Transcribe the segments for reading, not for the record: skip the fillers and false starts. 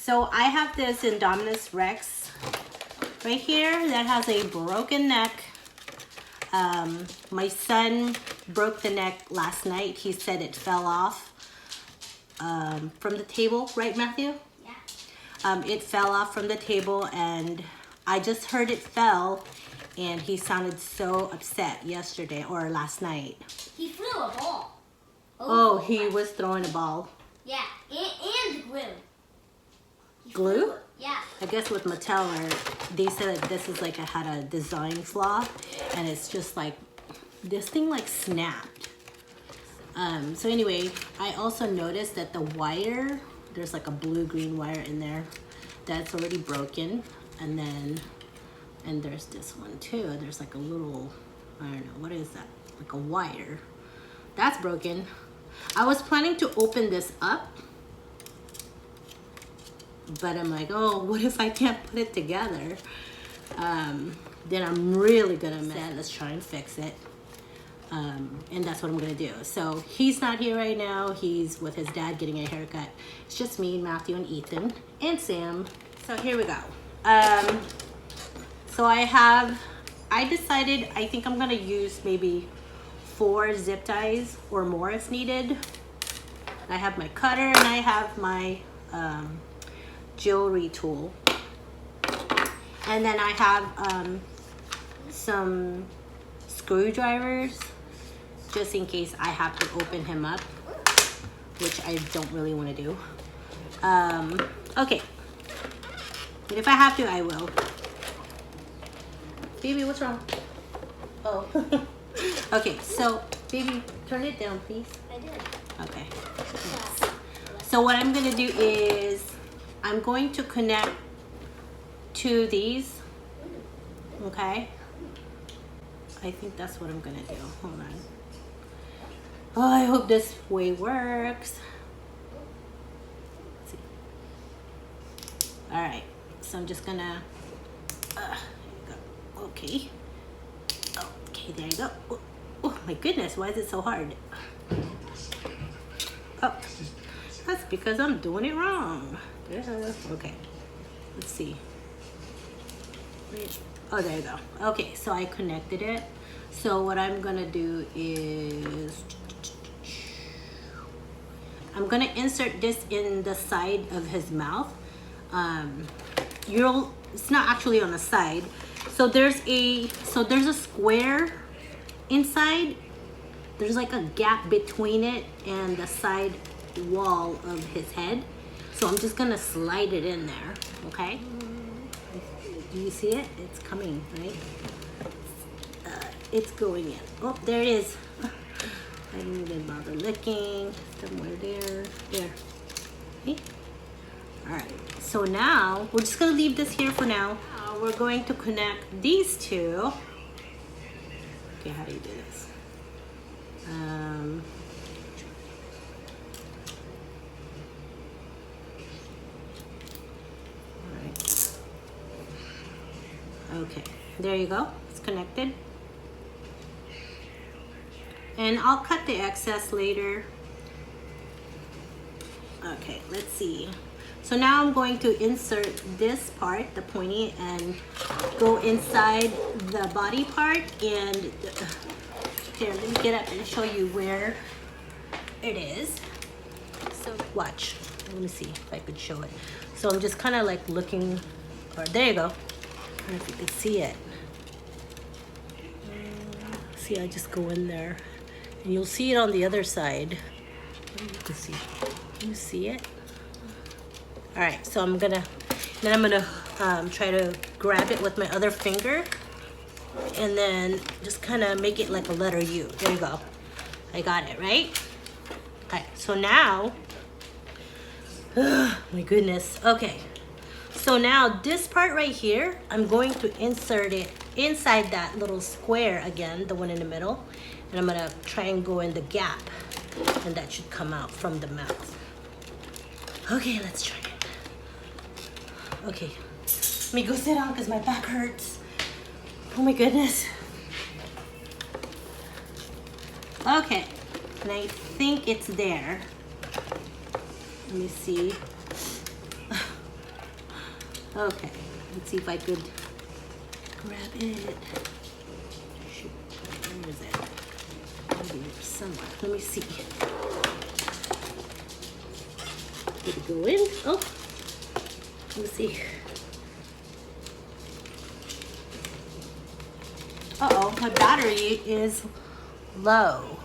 So I have this Indominus Rex right here that has a broken neck. My son broke the neck last night. He said it fell off from the table, right, Matthew? Yeah. It fell off from the table, and I just heard it fell, and he sounded so upset yesterday or last night. He threw a ball. Oh, he was throwing a ball. Yeah, and glue. Glue? Yeah. I guess with Mattel, they said that this is like had a design flaw, and it's just like this thing like snapped. So anyway, I also noticed that the wire, there's like a blue-green wire in there that's already broken, and there's this one too. There's like a little, I don't know, what is that? Like a wire. That's broken. I was planning to open this up, but I'm like, oh, what if I can't put it together? Then I'm really gonna mess. Let's try and fix it. And that's what I'm gonna do. So he's not here right now. He's with his dad getting a haircut. It's just me, Matthew, and Ethan, and Sam. So here we go. So I decided, I think I'm gonna use maybe 4 zip ties or more if needed. I have my cutter and I have my jewelry tool. And then I have some screwdrivers just in case I have to open him up, which I don't really want to do. Okay. But if I have to, I will. Baby, what's wrong? Oh. Okay, so baby, turn it down, please. I did. Okay. So what I'm gonna do is I'm going to connect 2 of these. Okay. I think that's what I'm gonna do. Hold on. Oh, I hope this way works. Let's see. All right. So I'm just gonna. Here you go. Okay. Okay, there you go. Oh, oh my goodness, why is it so hard? Oh, that's because I'm doing it wrong. Yeah. Okay, let's see. Oh, there you go. Okay, so I connected it. So what I'm gonna do is I'm gonna insert this in the side of his mouth. It's not actually on the side. So there's a square inside. There's like a gap between it and the side wall of his head. So I'm just gonna slide it in there, okay? Do you see it? It's coming, right? It's going in. Oh, there it is. I didn't even bother looking. Somewhere there. There. Okay. All right. So now we're just gonna leave this here for now. We're going to connect these 2. Okay, how do you do this? All right. Okay, there you go. It's connected. And I'll cut the excess later. Okay, let's see. So now I'm going to insert this part, the pointy, and go inside the body part. And here, let me get up and show you where it is. So watch. Let me see if I could show it. So I'm just kind of like looking, or there you go. I don't know if you can see it. See, I just go in there. And you'll see it on the other side. You can see. Can you see it? All right, so I'm gonna try to grab it with my other finger, and then just kind of make it like a letter U. There you go. I got it, right? Okay, so now, oh my goodness. Okay, so now this part right here, I'm going to insert it inside that little square again, the one in the middle, and I'm gonna try and go in the gap, and that should come out from the mouth. Okay, let's try it. Okay, let me go sit down because my back hurts. Oh my goodness. Okay, and I think it's there. Let me see. Okay, let's see if I could grab it. Shoot, where is it? Maybe here somewhere. Let me see. Did it go in? Oh, let me see. Uh-oh, my battery is low.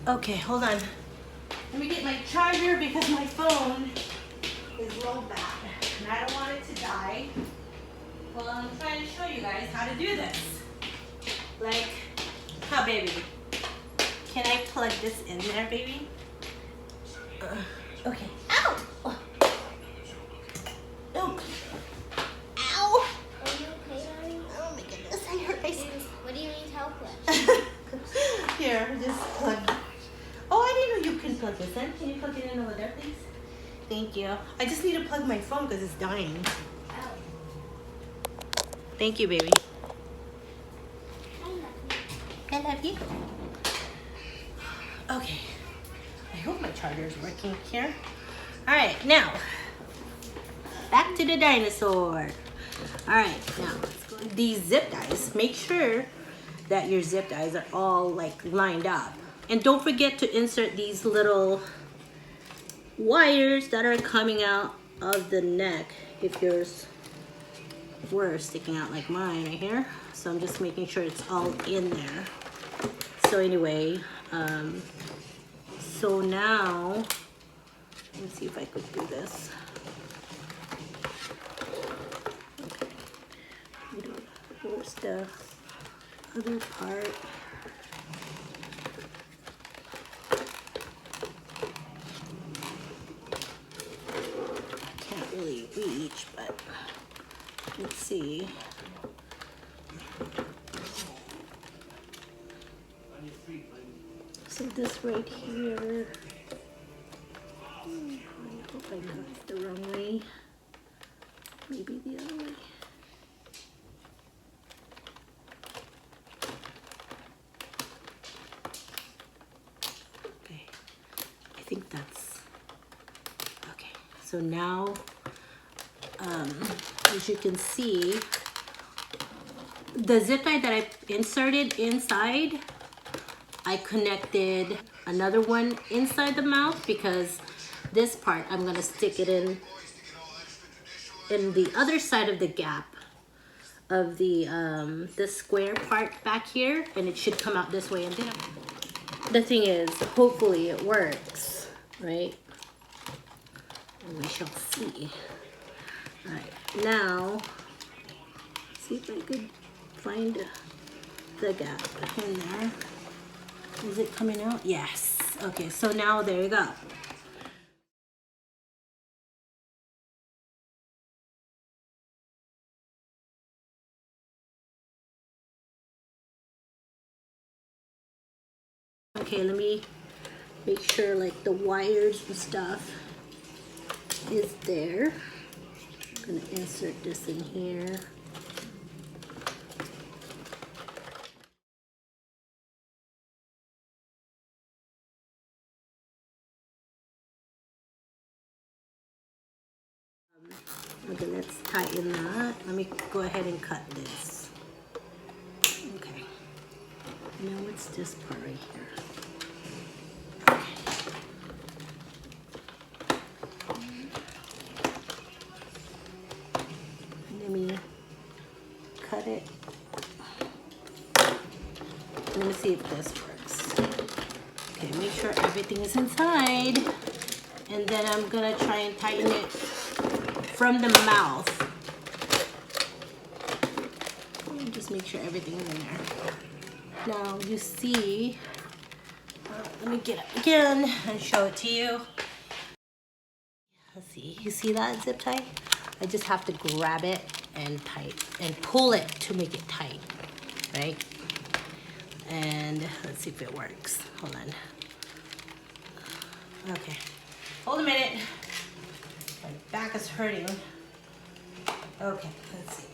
Okay, hold on. Let me get my charger because my phone is low bad and I don't want it to die. Well, I'm trying to show you guys how to do this. Like, how, baby? Can I plug this in there, baby? Okay. Ow! Oh. Oh. Ow! Are you okay, darling? Oh my goodness, I hurt myself. What do you need help with? Here, just plug. Oh, I didn't know you can plug this in. Can you plug it in over there, please? Thank you. I just need to plug my phone because it's dying. Oh. Thank you, baby. I love you. I love you. Okay. I hope my charger is working here. All right, now back to the dinosaur. All right, now let's go. These zip ties. Make sure that your zip ties are all like lined up, and don't forget to insert these little wires that are coming out of the neck if yours were sticking out like mine right here. So I'm just making sure it's all in there. So anyway, so now let's see if I could do this. Okay. Where's the other part? Can't really reach, but let's see. So this right here, I hope I got it the wrong way. Maybe the other way. Okay, I think that's, okay. So now, as you can see, the zip tie that I inserted inside, I connected another one inside the mouth because this part I'm gonna stick it in the other side of the gap of the square part back here, and it should come out this way. And then the thing is, hopefully it works, right? And we shall see. All right, now see if I could find the gap in there. Is it coming out? Yes. Okay, so now there you go. Okay, let me make sure like the wires and stuff is there. I'm gonna insert this in here. Okay, let's tighten that. Let me go ahead and cut this. Okay. Now it's this part right here. Let me cut it. Let me see if this works. Okay, make sure everything is inside. And then I'm gonna try and tighten it from the mouth. And just make sure everything is in there. Now you see, let me get up again and show it to you. Let's see, you see that zip tie? I just have to grab it and pull it to make it tight, right? And let's see if it works. Hold on. Okay, hold a minute. My back is hurting. Okay, let's see.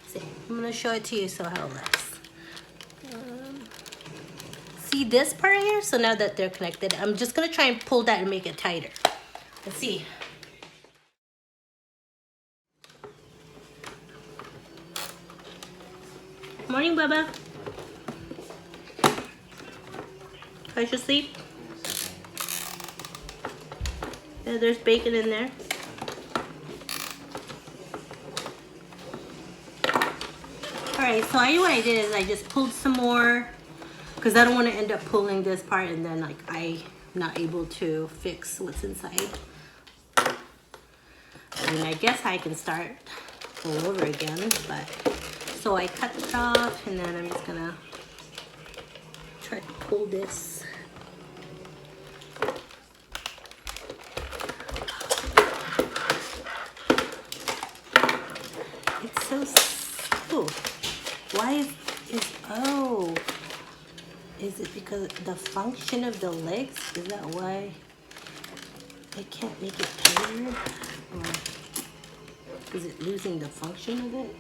See, I'm gonna show it to you so how it looks. See this part right here? So now that they're connected, I'm just gonna try and pull that and make it tighter. Let's see. Morning, Bubba. How's your sleep? Yeah, there's bacon in there. Alright, so what I did is I just pulled some more because I don't want to end up pulling this part and then like I'm not able to fix what's inside. I mean, I guess I can start all over again, but so I cut it off and then I'm just gonna try to pull this. It's so, oh, why oh, is it because the function of the legs? Is that why I can't make it tighter? Or is it losing the function of it?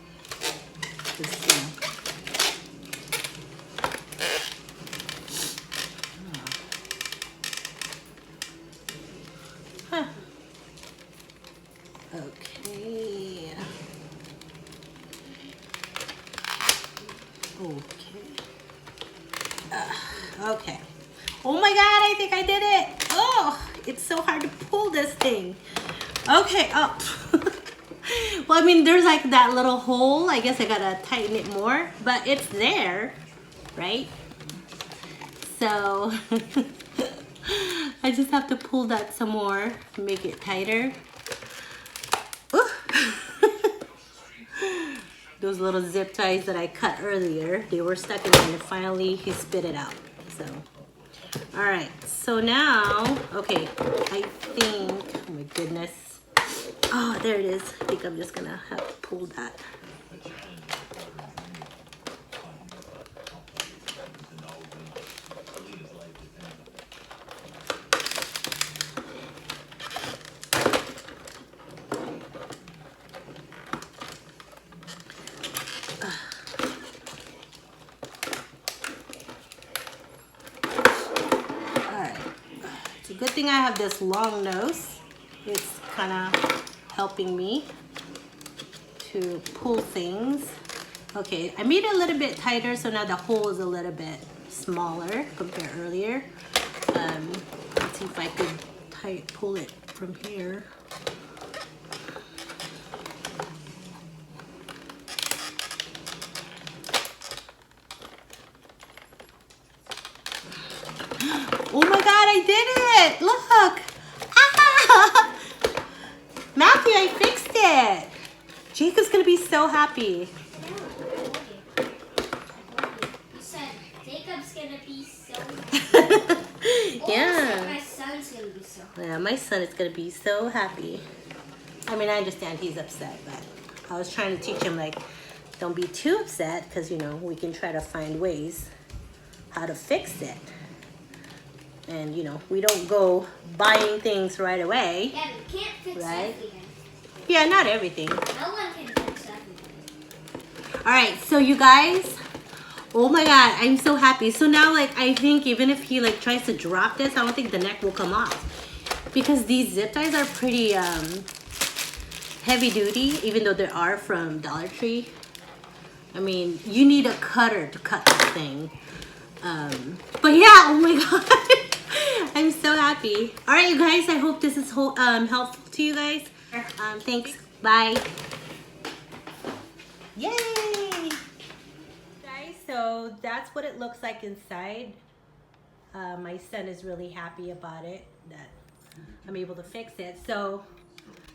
Let's see. Huh. Okay. Okay. Oh my God, I think I did it. Oh, it's so hard to pull this thing. Okay, oh. Well, I mean, there's like that little hole. I guess I gotta tighten it more, but it's there, right? So, I just have to pull that some more to make it tighter. Ooh. Those little zip ties that I cut earlier, they were stuck in there and finally he spit it out. So, all right, so now, okay, I think, oh my goodness. Oh, there it is. I think I'm just gonna have to pull that. It's a good thing I have this long nose. It's kind of helping me to pull things. Okay, I made it a little bit tighter, so now the hole is a little bit smaller compared earlier. Let's see if I could pull it from here. Oh my God, I did it! Look! Ah! Matthew, I fixed it! Jacob's gonna be so happy. Jacob's gonna be so happy. Yeah. My son's gonna be so happy. Yeah, my son is gonna be so happy. I mean, I understand he's upset, but I was trying to teach him, like, don't be too upset, because, you know, we can try to find ways how to fix it. And, you know, we don't go buying things right away. Yeah, we can't fix everything. Yeah, not everything. No one can fix everything. All right, so you guys, oh my God, I'm so happy. So now, like, I think even if he, like, tries to drop this, I don't think the neck will come off. Because these zip ties are pretty heavy duty, even though they are from Dollar Tree. I mean, you need a cutter to cut this thing. But yeah, oh my God. I'm so happy. All right, you guys, I hope this is helpful to you guys. Thanks. Bye. Yay! Guys, so that's what it looks like inside. My son is really happy about it, that I'm able to fix it. So,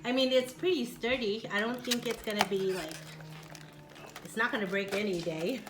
I mean, it's pretty sturdy. I don't think it's gonna be like, it's not gonna break any day.